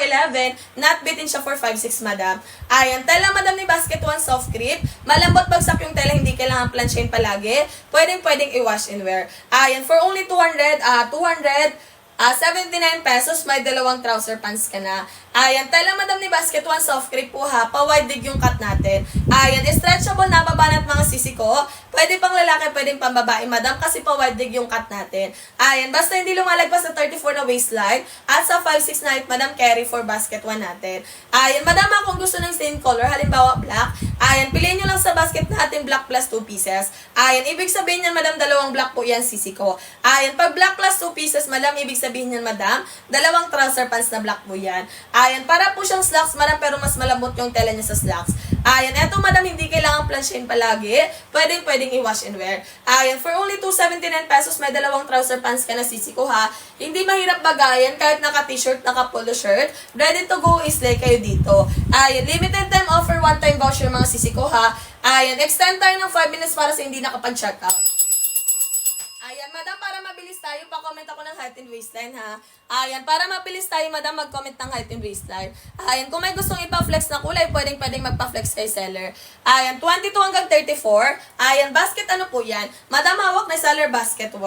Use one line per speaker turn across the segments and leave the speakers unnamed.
4'11", not bitin siya for 5'6", madam. Ayan, tela madam ni basket 1 soft grip. Malambot bagsak yung tela, hindi kailangan plansyahin palagi. Pwedeng i-wash and wear. Ayan, for only 79 pesos, may dalawang trouser pants ka na. Ayan, tela madam ni basket 1 soft grip po ha, pa-wide dig yung cut natin. Ayan, stretchable na babanat mga sisi ko. Pwede pang lalaki, pwedeng pang babae madam, kasi pa-wide dig yung cut natin. Ayan, basta hindi lumalagpas sa 34 na waistline at sa 5'6" na height madam, carry for basket 1 natin. Ayan, madam kung gusto ng same color, halimbawa black, ayan, piliin nyo lang sa basket natin black plus 2 pieces. Ayan, ibig sabihin yan madam, dalawang black po yan sisi ko. Ayan, pag black plus 2 pieces madam, ibig sabihin yan madam, dalawang trouser pants na black po yan. Ayan, para po siyang slacks madam, pero mas malambot yung tela niya sa slacks. Ayan, eto madam, hindi kailangan plansyahin palagi. Pwedeng i-wash and wear. Ayan, for only 279 pesos, may dalawang trouser pants ka na sisi ko ha. Hindi mahirap bagayan, kahit naka-t-shirt, naka-polo shirt. Ready to go, islay kayo dito. Ayan, limited time offer, one time voucher mga sisi ko ha. Ayan, extend tayo ng 5 minutes para sa hindi nakapag-check out. Ayan, madam, para mabilis tayo, pa-comment ako ng height and waistline, ha? Ayan, para mabilis tayo, madam, mag-comment ng height and waistline. Ayan, kung may gustong ipa-flex na kulay, pwedeng magpa-flex kay seller. Ayan, 22 hanggang 34. Ayan, basket ano po yan? Madam, hawak na seller basket 1.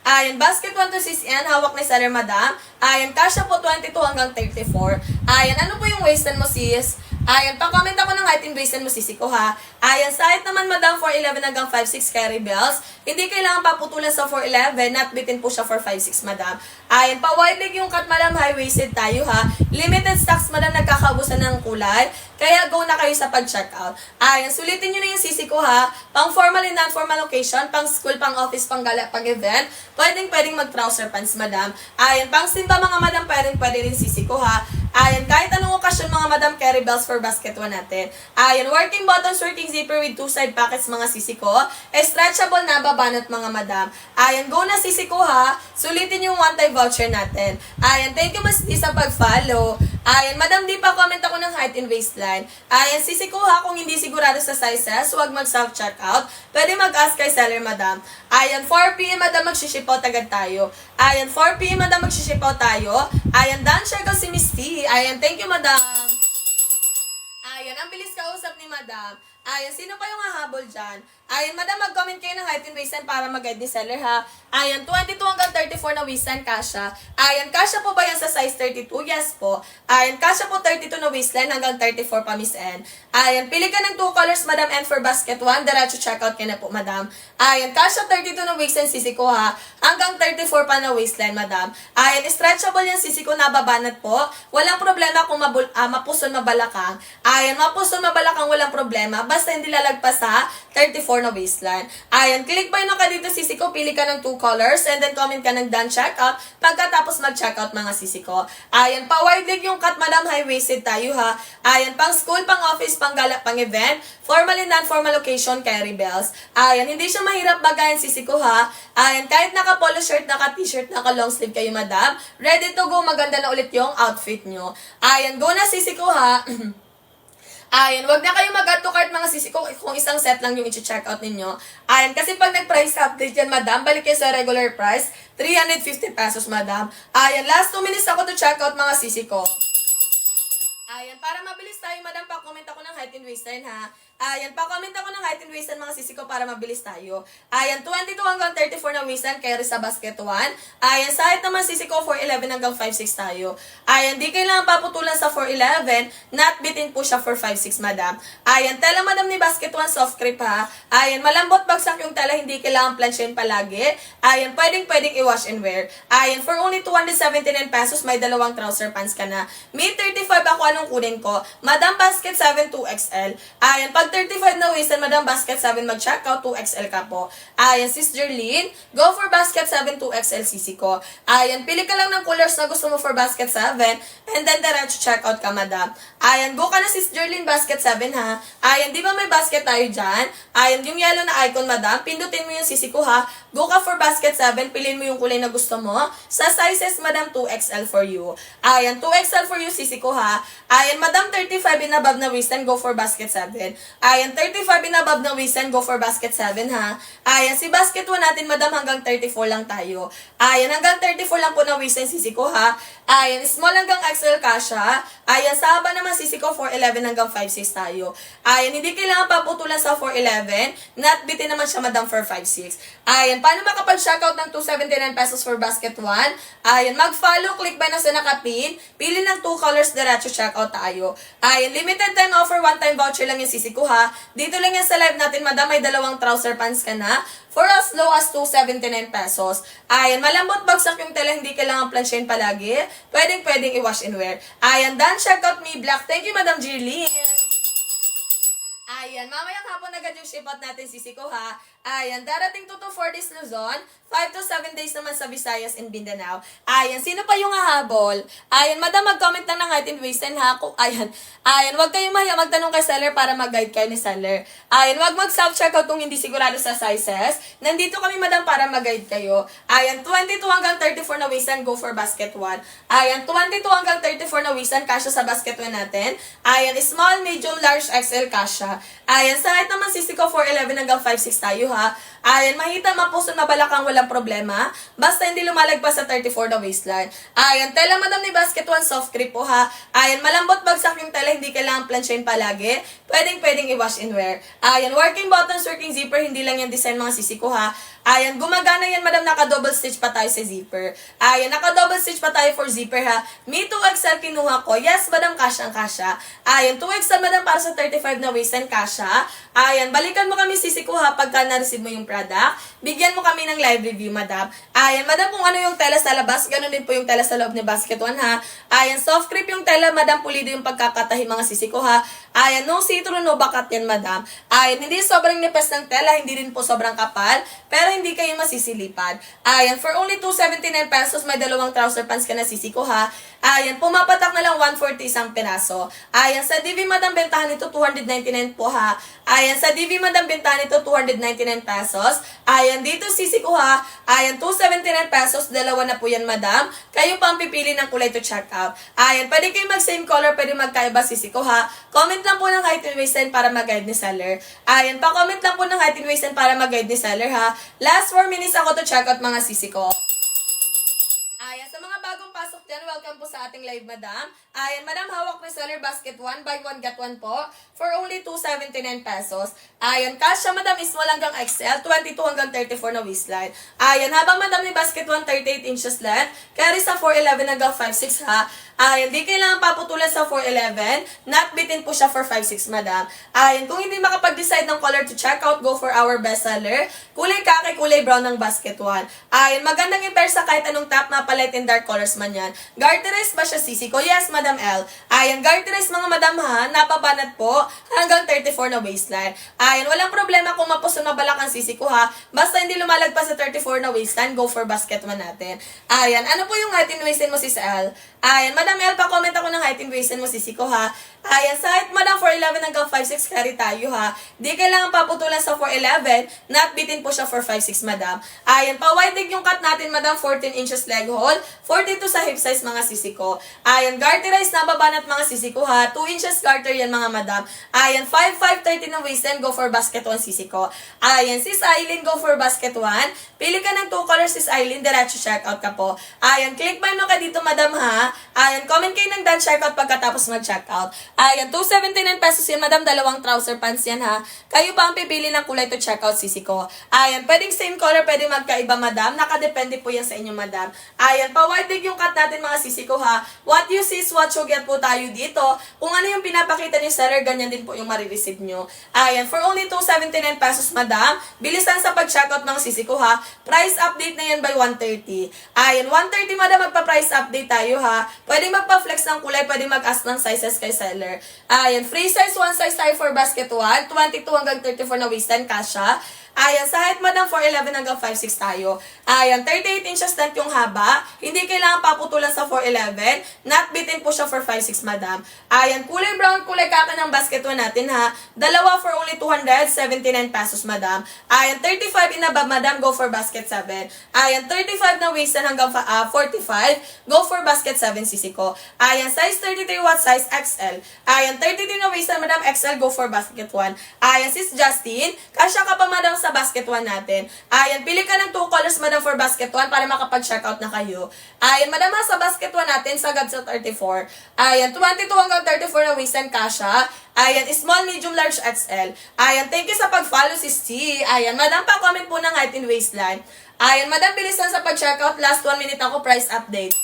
Ayan, basket 1 to 6 yan, hawak ni seller, madam. Ayan, kasya po 22 hanggang 34. Ayan, ano po yung waistline mo, sis? Ayan, pa-comment ako ng height and waistline mo, sisi ko ha. Ayan, sa height naman madam, 4'11 hanggang 5'6" carry bells. Hindi kailangan paputulan sa 4'11, not bitin po siya for 5'6", madam. Ayan, pa-wide leg yung cut madam, high-waisted tayo ha. Limited stocks madam, nagkakaubusan ng kulay. Kaya go na kayo sa pag-checkout. Ayan, sulitin nyo na yung sisi ko ha. Pang formal and non-formal occasion, pang school, pang office, pang gala, pang event. Pwedeng mag-trouser pants madam. Ayan, pang simba mga madam, pwede rin sisi ko ha. Ayan, kahit anong okasyon mga madam, carry bells for basket 1 natin. Ayan, working buttons, working zipper with 2 side pockets mga sisi ko. Stretchable na babanat mga madam. Ayan, go na sisi ko ha. Sulitin yung one-time voucher natin. Ayan, thank you mas sa pag-follow. Ayan, madam, di pa comment ako ng height and waistline. Ayan, sisi ko ha, kung hindi sigurado sa sizes, huwag mag-self-checkout. Pwede mag-ask kay seller, madam. Ayan, 4 PM, madam, mag-ship out agad tayo. Ayan, 4 PM, madam, mag-ship out tayo. Ayan, done, share ko si Miss T. Ayan, thank you, madam. Ayan, ang bilis kausap ni madam. Ayan, sino pa yung hahabol dyan? Ayan, madam, mag-comment kayo ng height and waistline para mag-guide ni seller, ha? Ayan, 22 hanggang 34 na waistline, kasha. Ayan, kasha po ba yan sa size 32? Yes po. Ayan, kasha po 32 na waistline hanggang 34 pa, Miss N. Ayan, pili ka ng 2 colors, madam, and for basket 1, diretso checkout ka na po, madam. Ayan, kasha 32 na waistline, sisi ko, ha? Hanggang 34 pa na waistline, madam. Ayan, stretchable yan, sisi ko, nababanat po. Walang problema kung mapuson, mabalakang. Ayan, mapuson, mabalakang, walang problema. Basta hindi lalagpas sa 34 na waistline. Ayan, click buy na ka dito, sisi ko. Pili ka ng 2 colors and then comment ka ng done checkout. Pagkatapos mag-checkout, mga sisi ko. Ayan, pa-wide leg yung cut, madam, high-waisted tayo, ha. Ayan, pang school, pang office, pang gala, pang event, formal and non-formal occasion, carry bells. Ayan, hindi siya mahirap bagayan, sisi ko, ha. Ayan, kahit naka-polo shirt, naka-t-shirt, naka-long sleeve kayo, madam. Ready to go, maganda na ulit yung outfit nyo. Ayan, go na, sisi ko, ha. Ayan, wag na kayo mag-add to cart mga sisi ko kung isang set lang yung i-check out ninyo. Ayan, kasi pag nag-price update yan, madam, balik kayo sa regular price, 350 pesos, madam. Ayan, last 2 minutes ako to check out mga sisi ko. Ayan, para mabilis tayo, madam, pa-comment ako ng height and waistline, ha. Ayan, pa-comment ako ng height and waistline mga sisi ko para mabilis tayo. Ayan, 22 hanggang 34 na waistline, carry sa basket 1. Ayan, sa height naman sisi ko, 4'11 hanggang 5'6 tayo. Ayan, di kailangan paputulan sa 4'11, not bitin po siya for 5'6, madam. Ayan, tela madam ni basket 1, soft crepe, ha. Ayan, malambot bagsak yung tela, hindi kailangan plansyahin palagi. Ayan, pwedeng i-wash and wear. Ayan, for only 279 pesos, may dalawang trouser pants ka na. May 35 ako, anong kunin ko? Madam, basket 7 2XL. Ayan, pag 35 na waistline, madam, basket 7 mag-checkout, 2XL ka po. Ayan, sis Jerlyn, go for basket 7 2XL sisi ko. Ayan, pili ka lang ng colors na gusto mo for basket 7, and then diretso checkout ka, madam. Ayan, go ka na sis Jerlyn, basket 7, ha. Ayan, di ba may basket tayo dyan? Ayan, yung yellow na icon, madam, pindutin mo yung sisi ko, ha. Go ka for basket 7, piliin mo yung kulay na gusto mo. Sa sizes, madam, 2XL for you. Ayan, 2XL for you, sisi ko, ha. Ayan, madam, 35 and above na waistline, go for basket 7. Ayan, 35 and above na waistline, go for basket 7, ha. Ayan, si basket 1 natin, madam, hanggang 34 lang tayo. Ayan, hanggang 34 lang po na waistline, sisi ko, ha. Ayan, small hanggang XL kasha. ha. Ayan, sa haba naman sisi ko 4'11 hanggang 5'6 tayo. Ayan, hindi kailangan paputulan sa 4'11. Not bitin naman siya madam for 5'6. Ayan, paano makapag-checkout ng 279 pesos for basket 1? Ayan, mag-follow, click by na sa nakapin. Pili ng 2 colors, diretso checkout tayo. Ayan, limited time offer, one-time voucher lang yung sisi ko ha. Dito lang yan sa live natin, madam, may dalawang trouser pants ka na. For as low as 279 pesos. Ayan, malambot bagsak yung tela, hindi kailangan plansyahin palagi. Pwedeng i-wash and wear. Ayan, done, check out me black. Thank you, Madam Jirlene. Ayan, mamayang hapon agad yung ship out natin, sisi ko ha. Ayan, darating to 4 days Luzon, 5 to 7 days naman sa Visayas and Mindanao. Ayan, sino pa yung hahabol? Ayan, madam, mag-comment lang ng height and waist and ha. Ayan, wag kayong mahiya magtanong kay seller para mag-guide kayo ni seller. Ayan, wag mag-self-checkout kung hindi sigurado sa sizes. Nandito kami, madam, para mag-guide kayo. Ayan, 22 hanggang 34 na waistan, go for basket 1. Ayan, 22 hanggang 34 na waistan, kasya sa basket 1 natin. Ayan, small, medium, large, XL, kasya. Ayan, sa height naman sisi ko 4'11 hanggang 5'6 tayo ha. Ayan, mahita, mapuson, mabalakang, walang problema. Basta hindi lumalagpas sa 34 na waistline. Ayan, tela madam ni basket 1, soft crepe po ha. Ayan, malambot bagsak yung tela, hindi kailangan plansyahin palagi. Pwedeng i-wash and wear. Ayan, working buttons, working zipper, hindi lang yung design mga sisi ko ha. Ayan, gumagana yan madam, naka-double stitch pa tayo sa zipper. Ayan, naka-double stitch pa tayo for zipper ha. Me 2XL kinuha ko. Yes, madam, kasya. Ayan, 2XL madam para sa 35 na waistline, kasya. Ayan, balikan mo kami sisi ko ha pagka na-receive mo yung product. Bigyan mo kami ng live review, madam. Ayan, madam, kung ano yung tela sa labas, ganun din po yung tela sa loob ni basket 1 ha. Ayan, soft crepe yung tela, madam, pulido yung pagkakatahi mga sisi ko ha. Ayan, no see-through, no bakat yan, madam. Ayan, hindi sobrang nipes ng tela, hindi rin po sobrang kapal, pero hindi kayo masisilipad. Ayan, for only 279 pesos, may dalawang trouser pants ka na sisi ko ha. Ayan, pumapatak na lang 140 isang piraso. Ayan, sa DV madam, bentahan ito 299 po ha. Ayan, sa DV madam, bentahan ito 299 pesos. Ayan, dito sisi ko ha. Ayan, 279 pesos, dalawa na po yan madam. Kayo pa ang pipili ng kulay to check out. Ayan, pwede kayo mag-same color, pwede magkaiba sisi ko ha. Comment lang po ng height and waistline para mag-guide ni seller. Ayan, pa-comment lang po ng height and waistline para mag-guide ni seller ha. Last 4 minutes ako to check out mga sisi ko. Ayan, sa mga bagong pasok dyan, welcome po sa ating live, madam. Ayan, madam, hawak ni seller basket 1, buy 1, get 1 po, for only 279 pesos. Ayan, kasya, madam, is small hanggang XL, 22 hanggang 34 na waistline. Ayan, habang madam ni basket 1, 38 inches length, carry sa 4'11 hanggang 5'6 ha. Ayan, di kailangan paputulan sa 4'11, not bitin po siya for 5'6, madam. Ayan, kung hindi makapag-decide ng color to check out, go for our best seller. Kulay kaki, kulay brown ng basket 1. Ayan, magandang i-pair sa kahit anong top na light and dark colors man yan. Garterized ba siya sisi ko? Yes, Madam L. Ayan, garterized mga madam ha, napabanat po hanggang 34 na waistline. Ayan, walang problema kung mapuson mabalak ang sisi ko ha. Basta hindi lumalagpas sa 34 na waistline, go for basket 1 natin. Ayan, ano po yung height and waistline mo sis L? Ayan, Madam L, pa-comment ako ng height and waistline mo sisi ko ha. Ayan, sa height madam 4'11 hanggang 5'6 carry tayo ha. Di kailangan paputulan sa 4'11, not bitin po siya for 5'6 madam. Ayan, pa-wide leg yung cut natin madam, 14 inches leg hole, 42 sa hip size mga sisi ko. Ayan, garterized na babanat mga sisi ko ha. 2 inches garter yan mga madam. Ayan, 5'5", 30 ng waistline, go for basket 1 sisi ko. Ayan, sis Aileen, go for basket 1. Pili ka ng 2 colors sis Aileen, diretso check out ka po. Ayan, click buy mo ka dito madam ha. Ayan, comment kayo ng done check out pagkatapos mag-check out. Ayan, 279 pesos yan madam, dalawang trouser pants yan ha. Kayo pa ang pipili ng kulay to check out sisi ko. Ayan, pwedeng same color, pwedeng magkaiba madam. Nakadepende po yan sa inyo madam. Ayan, pa-wide leg yung cut natin mga sisi ko ha. What you see is what you get po tayo dito. Kung ano yung pinapakita ni seller, ganyan din po yung marireceive nyo. Ayan, for only 279 pesos madam. Bilisan sa pag-checkout mga sisi ko ha. Price update na yan by 130. Ayan, 130 madam, magpa-price update tayo ha. Pwede magpa-flex ng kulay, pwede mag-ask ng sizes kay seller. Ayan, free size, 1 size tayo for basket 1. 22 hanggang 34 na waistline, kasha. Ayan, sa height madam, 4'11 hanggang 5'6 tayo. Ayan, 38 inches length yung haba. Hindi kailangan paputulan sa 4'11. Not bitin po siya for 5'6 madam. Ayan, kulay brown, kulay kaka ng basket 1 natin ha. Dalawa for only 279 pesos madam. Ayan, 35 in above madam, go for basket 7. Ayan, 35 na waistline hanggang 45, go for basket 7 sisi ko. Ayan, size 33 watt, size XL. Ayan, 33 na waistline madam, XL, go for basket 1. Ayan, sis Justin, kasya ka pa madam sa sa basket 1 natin. Ayan, pili ka ng 2 colors, madam, for basket 1 para makapag-checkout na kayo. Ayan, madam, sa basket 1 natin, sagad sa 34. Ayan, 22 hanggang 34 na waist and kasha. Ayan, small, medium, large, XL. Ayan, thank you sa pag-follow, sis T. Ayan, madam, pa-comment po ng height and waistline. Ayan, madam, bilisan sa pag-checkout. Last 1 minute ako, price update.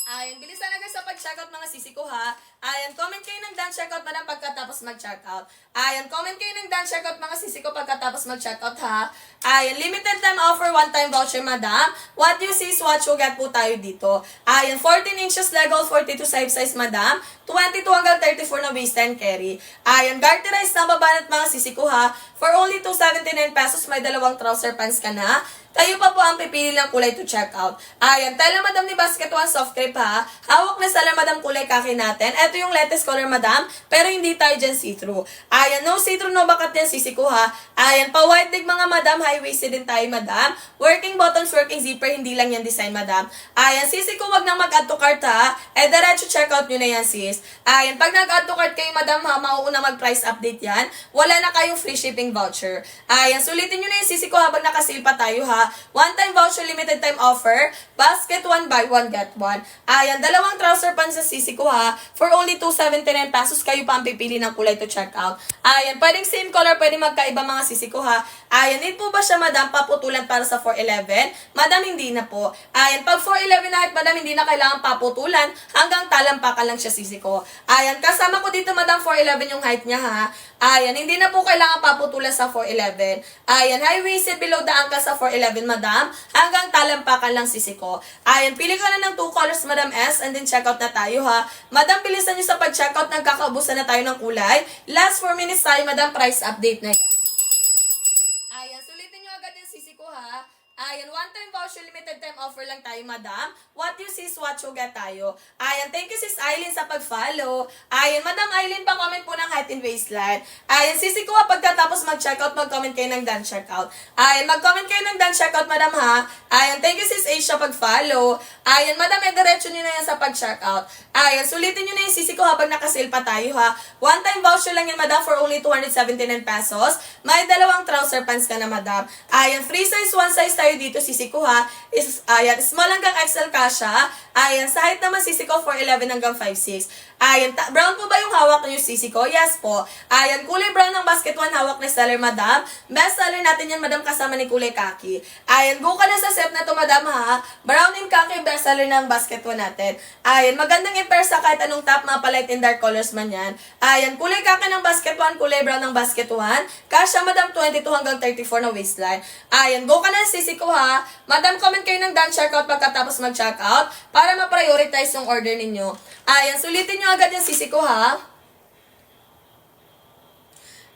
Ayan, bilisan na guys sa pag-checkout mga sisi ko ha. Ayan, comment kayo ng done checkout madam pagkatapos mag-checkout. Ayan, comment kayo ng done checkout mga sisi ko pagkatapos mag-checkout ha. Ayan, limited time offer, one-time voucher madam. What you see is what you get po tayo dito. Ayan, 14 inches legal, 42 size madam. 22 hanggang 34 na waist and carry. Ayan, garterize na babanat mga sisi ko ha. For only 279 pesos, may dalawang trouser pants ka na. Kayo pa po ang pipili ng kulay to check out. Ayan, tela madam ni Basket 1 soft crepe ha. Hawak na sala madam kulay kaki natin. Ito yung latest color madam, pero hindi tayo dyan see-through. Ayan, no see-through, no bakat yan sisi ko ha. Ayan, pa-wide leg mga madam, high-waisted din tayo madam. Working buttons, working zipper, hindi lang yan design madam. Ayan, sisi ko wag nang mag-add to cart ha. Diretso check out nyo na yan sis. Ayan, pag nag-add to cart kayo madam ha, mauuna mag-price update yan. Wala na kayong free shipping voucher. Ayan, sulitin nyo na yung sisi ko habang nakasale pa tayo ha. One-time voucher, limited time offer. Basket 1 buy 1 get 1. Ayan, dalawang trouser pants sa sisi ko ha. For only 279 pesos, kayo pa ang pipili ng kulay to check out. Ayan, pwedeng same color, pwedeng magkaiba mga sisi ko ha. Ayan, need po ba siya madam paputulan para sa 411? Madam, hindi na po. Ayan, pag 411 na height madam, hindi na kailangan paputulan. Hanggang talampakan lang siya sisi ko. Ayan, kasama ko dito madam 411 yung height niya ha. Ayan, hindi na po kailangan paputulan sa 411. Ayan, high-waisted below the ankle sa 411, madam. Hanggang talampakan lang sisi ko. Ayan, pili ka na ng 2 colors, madam S, and then checkout na tayo, ha. Madam, bilisan nyo sa pag-checkout, nagkakaubusan na tayo ng kulay. Last 4 minutes tayo, madam, price update na yan. Ayan, sulitin nyo agad yung sisi ko, ha. Ayan, one-time voucher, limited time offer lang tayo, madam. What you see is what you get tayo. Ayan, thank you sis Aileen sa pag-follow. Ayan, madam Aileen, pa-comment po ng height and waistline. Ayan, sisi ko pagkatapos mag-checkout, mag-comment kayo ng done checkout. Ayan, mag-comment kayo ng done checkout, madam ha. Ayan, thank you sis Asia pag-follow. Ayan, madam, diretso nyo na yan sa pag-checkout. Ayan, sulitin nyo na yung sisi ko habang nakasale pa tayo ha. One-time voucher lang yan, madam, for only 279 pesos. May dalawang trouser pants ka na, madam. Ayan, free size, one size tayo dito, sisi ko ha. Ayan, small hanggang XL kasha. Ayan, sa height naman sisi ko, 4'11 hanggang 5'6. Ayan, brown po ba yung hawak niyo sisi ko? Yes po. Ayan, kulay brown ng basket 1, hawak ni seller, madam. Best seller natin yan, madam, kasama ni kulay kaki. Ayan, go ka na sa set na to, madam, ha. Brown and kaki, best seller ng basket 1 natin. Ayan, magandang i-pair sa kahit anong top, mga light and dark colors man yan. Ayan, kulay kaki ng basket 1, kulay brown ng basket 1. Kasha, madam, 22 hanggang 34 na waistline. Ayan, go ka na sisi ko, ha. Madam, comment kayo ng done checkout pagkatapos mag-checkout para ma-prioritize yung order ninyo. Ayan, sulitin nyo agad yung sisi ko, ha.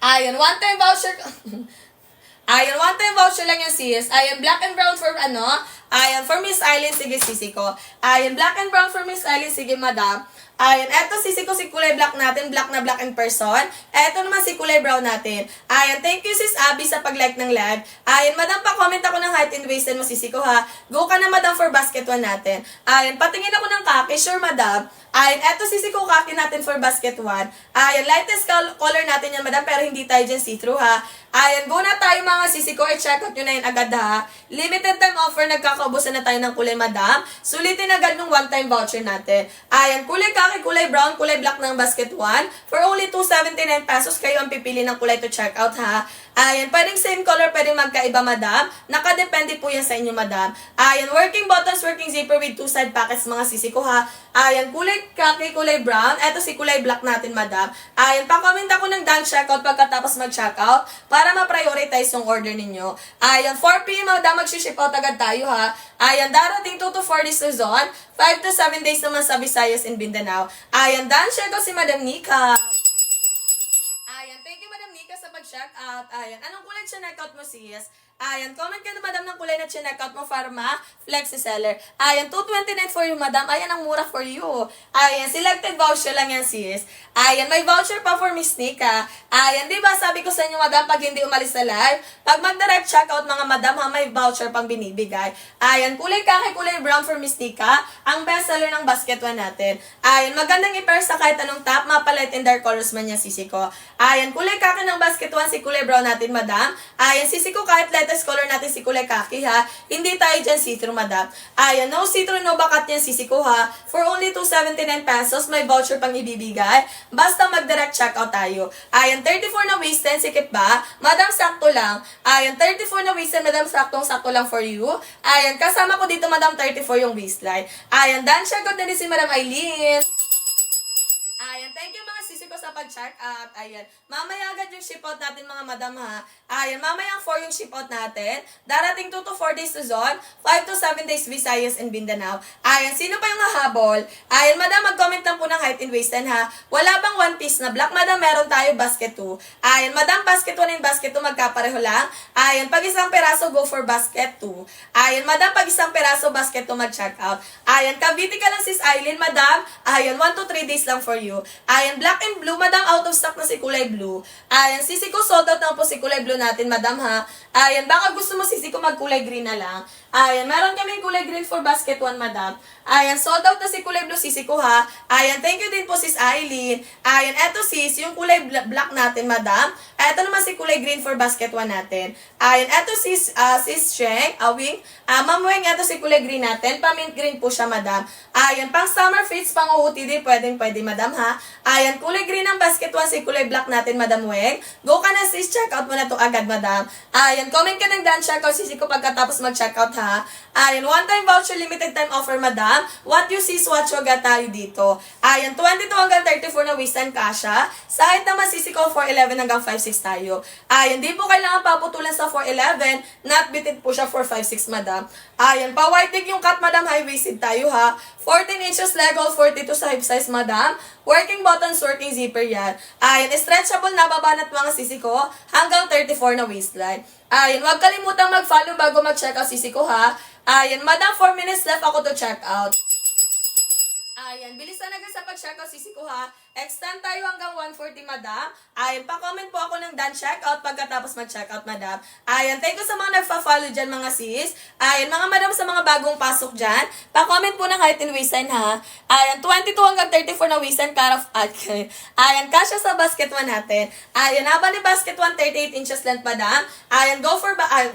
Ayan, one-time voucher. Ayan, one-time voucher lang yung sis. Ayan, black and brown for ano. Ayan, for Miss Eileen, sige sisi ko. Ayan, black and brown for Miss Eileen, sige madam. Ayan, eto sisi ko si kulay black natin, black na black in person. Eto naman si kulay brown natin. Ayan, thank you sis Abby sa pag-like ng live. Ayan, madam, pa-comment ako ng height and waist mo sisi ko ha. Go ka na madam for basket 1 natin. Ayan, patingin ako ng kaki, sure madam. Ayan, eto sisi ko kaki natin for basket 1. Ayan, lightest color natin yan madam, pero hindi tayo dyan see-through ha. Ayan, go na tayo mga sisi ko, i-check out nyo na yun agad ha. Limited time offer, nagkakaubusan na tayo ng kulay madam. Sulitin agad ng one-time voucher natin. Ayan, kulay kaki, kulay brown, kulay black ng basket 1. For only 279 pesos, kayo ang pipili ng kulay to check out ha. Ayan, pwedeng same color, pwedeng magkaiba madam. Nakadepende po yan sa inyo madam. Ayan, working buttons, working zipper with 2 side pockets mga sisi ko ha. Ayan, kulay kaki, kulay brown. Eto si kulay black natin madam. Ayan, pa-comment ako ng done checkout pagkatapos mag-checkout para ma-prioritize yung order ninyo. Ayan, 4 p.m. madam, mag-ship out agad tayo ha. Ayan, darating 2 to 4 days Luzon. 5 to 7 days naman sa Visayas and Mindanao. Ayan, done checkout si Madam Nika. Ayan, thank you Madam Nika sa pag-check out. Ayan, anong kulay check out mo sis? Ayan, comment ka na madam ng kulay na chinekout mo para ma-flex si seller. Ayan, 229 for you madam. Ayan, ang mura for you. Ayan, selected voucher lang yan sis. Ayan, may voucher pa for Miss Nika. Ayan, di ba sabi ko sa inyo madam, pag hindi umalis sa live, pag mag-direct checkout mga madam ha, may voucher pang binibigay. Ayan, kulay kaki, kulay brown for Miss Nika. Ang best seller ng basket one natin. Ayan, magandang i-pair sa kahit anong top, mapalit in dark colors man yan sisi ko. Ayan, kulay kaki ng basket one, si kulay brown natin madam. Ayan, sisi ko kahit latest color natin si kulay kaki ha. Hindi tayo dyan see-through madam. Ayan, no see-through, no bakat yan sisi ko ha. For only 279 pesos, may voucher pang ibibigay. Basta mag-direct checkout tayo. Ayan, 34 na waist 10, sikip ba? Madam, sakto lang. Ayan, 34 na waist 10, madam, saktong-sakto lang for you. Ayan, kasama ko dito madam, 34 yung waistline. Ayan, done checkout na din si Madam Eileen. Ayan, thank you mga sisi ko sa pag-check out. Ayan, mamaya agad yung ship out natin mga madam ha. Ayan, mamaya ang 4 yung ship out natin. Darating 2 to 4 days Luzon, 5 to 7 days Visayas and Mindanao. Ayan, sino pa yung hahabol? Ayan, madam, mag-comment lang po ng height and waist ha. Wala bang one piece na black? Madam, meron tayo basket 2. Ayan, madam, basket 1 and basket 2 magkapareho lang. Ayan, pag isang peraso, go for basket 2. Ayan, madam, pag isang peraso, basket 2 mag-check out. Ayan, Cavite ka lang sis Eileen, madam. Ayan, 1 to 3 days lang for you. Ayan, black and blue, madam, out of stock na si kulay blue. Ayan, sisi ko, sold out na po si kulay blue natin, madam, ha. Ayan, baka gusto mo sisi ko magkulay green na lang. Ayan, meron kami kulay green for basket 1, madam. Ayan, sold out na si kulay blue, sisi ko, ha. Ayan, thank you din po, sis Eileen. Ayan, eto sis, yung kulay black natin, madam. Eto naman si kulay green for basket 1 natin. Ayan, eto sis Sheng, Awing. Ma'am Weng, eto si kulay green natin. Pa-mint green po siya, madam. Ayan, pang summer fits, pang OOTD, pwede, madam, ha. Ayan, kulay green ang basket 1, si kulay black natin, madam Weng. Go ka na sis, check out mo na to agad, madam. Ayan, comment ka ng done checkout, sisi ko pagkatapos mag-checkout, ha. Ayan, one-time voucher, limited time offer, madam. What you see is what you got tayo dito. Ayan, 22 hanggang 34 na waist and kasha. Sa height naman, sisi ko, 4'11 hanggang 5'6 tayo. Ayan, di po kailangan paputulan sa 4'11. Not bitit po siya 4'5'6, madam. Ayan, pa-white dig yung cut, madam. High-waisted tayo, ha. 14 inches leg hole, 42 sa hip size, madam. Working buttons, working zipper yan. Ayan, stretchable na babanat mga sisi ko hanggang 34 na waistline. Ayan, huwag kalimutang mag-follow bago mag-check out sisi ko ha. Ayan, madam, 4 minutes left ako to check out. Ayan, bilisan agad sa pag-check out sisi ko ha. Extend tayo hanggang 140, madam. Ayan, pa-comment po ako ng done checkout pagkatapos mag-checkout, madam. Ayan, thank you sa mga nagpa-follow dyan, mga sis. Ayan, mga madam sa mga bagong pasok dyan, pa-comment po ng height and waistline, ha. Ayan, 22 hanggang 34 na waistline, cut off at ayan, kasya sa basket 1 natin. Ayan, haba ni basket 1, 38 inches length, madam. Ayan, go for 4'11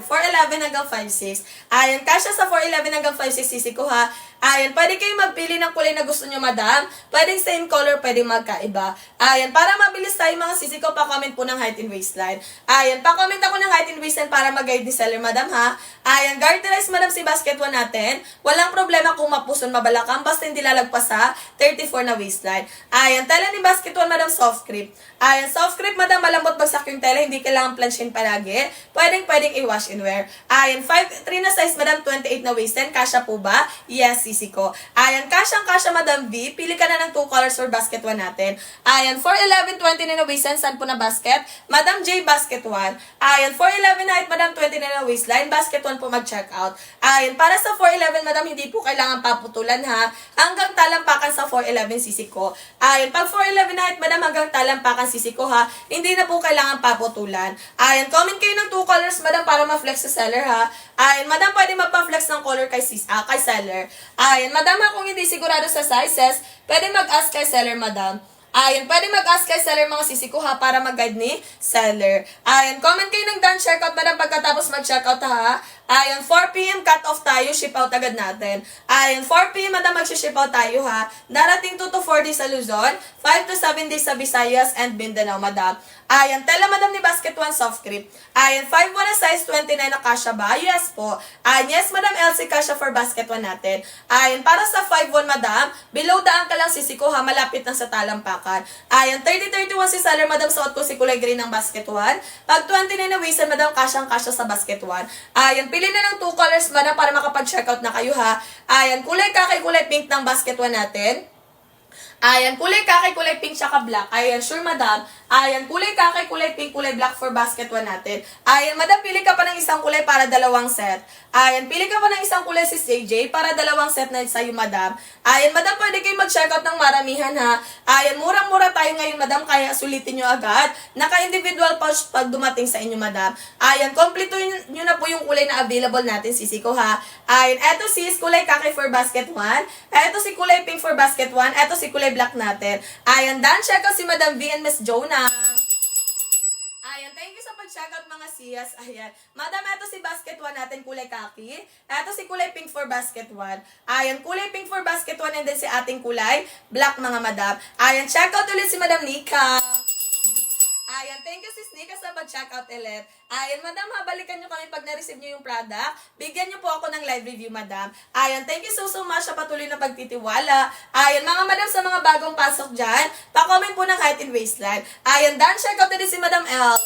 hanggang 5'6. Ayan, kasya sa 4'11 hanggang 5'6 sisi ko, ha. Ayan, pwede kayo magpili ng kulay na gusto nyo, madam. Pwedeng same color, pwedeng magkaiba. Ayan, para mabilis tayo mga sisi ko, pa-comment po ng height and waistline. Ayan, pa-comment ako ng height and waistline para mag-guide ni seller, madam, ha. Ayan, garterize, madam, si basket 1 natin. Walang problema kung mapuson, mabalakang, basta hindi lalagpas sa 34 na waistline. Ayan, tela ni basket 1, madam, soft grip. Ayan, soft grip, madam, malambot bagsak yung tela, hindi kailangan planshin palagi. Pwedeng i-wash and wear. Ayan, 5'3 na size, madam, 28 na waistline. Kasya po ba? Yes, sisi ko. Ayan, kasyang-kasya, madam V. Pili ka na ng 2 colors for basket 1 natin. Ayan, 4'11, 20 na waistline. Saan po na basket? Madam J, basket 1. Ayan, 4'11 height, madam, 20 na waistline. Basket 1 po mag-check out. Ayan, para sa 4'11, madam, hindi po kailangan paputulan, ha. Hanggang talampakan sa 4'11 sisi ko. Ayan, pag 4'11 height, madam, hanggang talampakan sisi ko, ha. Hindi na po kailangan paputulan. Ayan, comment kayo ng 2 colors, madam, para ma-flex sa seller, ha. Ayan, madam, pwede magpa-flex ng color kay seller. Ayan, madam, kung hindi sigurado sa sizes, pwede mag-ask kay seller, madam. Ayan, pwede mag-ask kay seller mga sisi ko ha para mag-guide ni seller. Ayan, comment kayo ng done checkout, madam, pagkatapos mag-checkout ha. Ayan, 4 PM cut off tayo, ship out agad natin. Ayan, 4 PM, madam, mag-ship out tayo ha. Darating 2 to 4 days sa Luzon, 5 to 7 days sa Visayas and Mindanao, madam. Ayan, tela, madam, ni basket 1 soft grip. Ayan, 5'1 na size, 29 na kasya ba? Yes po. Ayan, yes, madam, LC kasya for basket 1 natin. Ayan, para sa 5'1, madam, below daan ka lang sisi ko ha, malapit lang sa talampakan. Ayan, 30-31 si seller, madam, suot ko si kulay green ng basket 1. Pag 29 na waist, madam, kasyang-kasya sa basket 1. Ayan, pili na ng 2 colors, madam, para makapag-checkout na kayo ha. Ayan, kulay kaki, kulay pink ng basket 1 natin. Ayan, kulay kaki, kulay pink, tsaka black. Ayan, sure, madam. Ayan, kulay kaki, kulay pink, kulay black for basket 1 natin. Ayan, madam, pili ka pa ng isang kulay para dalawang set. Ayan, pili ka pa ng isang kulay si JJ para dalawang set na sa'yo, madam. Ayan, madam, pwede kayo mag-checkout ng maramihan, ha. Ayan, murang-mura tayo ngayon, madam, kaya sulitin nyo agad. Naka-individual pouch pag dumating sa inyo, madam. Ayan, kompleto nyo na po yung kulay na available natin, sisi ko, ha. Ayan, eto sis, kulay kaki for basket 1. Eto si kulay pink for basket 1. Eto si kulay black natin. Ayan, done. Check out si Madam V and Miss Jonah. Ayan, thank you sa pag-checkout mga siyas. Ayan. Madam, eto si basket 1 natin, kulay kaki. Eto si kulay pink for basket 1. Ayan, kulay pink for basket 1 and then si ating kulay black mga madam. Ayan, checkout ulit si Madam Nika. Ayan, thank you sis Nika sa pag-checkout ulit. Ayan, madam, balikan nyo kami pag na-receive nyo yung product. Bigyan nyo po ako ng live review, madam. Ayan, thank you so much sa patuloy na pagtitiwala. Ayan, mga madam, sa mga bagong pasok dyan, pa-comment po ng height and waistline. Ayan, done, check out din si Madam L.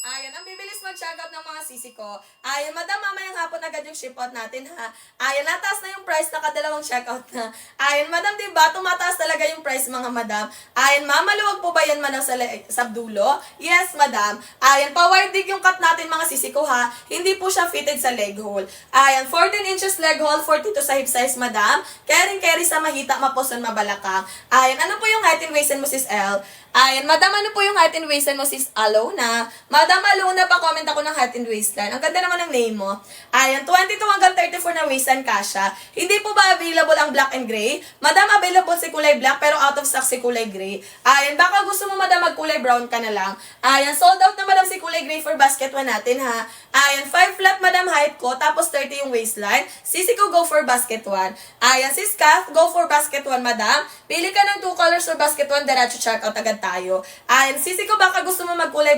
Ayan, ang bibilis mag-checkout ng mga sisi ko. Ayan, madam, mamayang hapon agad yung ship out natin, ha. Ayan, nataas na yung price, nakadalawang checkout na. Ayan, madam, diba? Tumataas talaga yung price, mga madam. Ayan, ma'am, maluwag po ba yan, madam, sa dulo? Yes, madam. Ayan, power dig yung cut natin, mga sisi ko, ha. Hindi po siya fitted sa leg hole. Ayan, 14 inches leg hole, 42 sa hip size, madam. Carry sa mahita, mapuson, mabalakang. Ayan, ano po yung height and waist mo, sis L? Ayan, madam, ano po yung height and waist mo, sis Alona? Madam Alona, pa-comment ako ng height and waistline. Ang ganda naman ng name mo. Ayan, 22 hanggang 34 na waistline kasha. Hindi po ba available ang black and gray? Madam, available si kulay black pero out of stock si kulay gray. Ayan, baka gusto mo, madam, magkulay brown ka na lang. Ayan, sold out na, madam, si kulay gray for basket 1 natin, ha. Ayan, 5 flat, madam, height ko, tapos 30 yung waistline. Sisi ko, go for basket 1. Ayan, sis Kath, go for basket 1, madam. Pili ka ng 2 colors for basket 1, diretso check out agad tayo. Ayan, sisi ko, baka gusto mo magkulay brown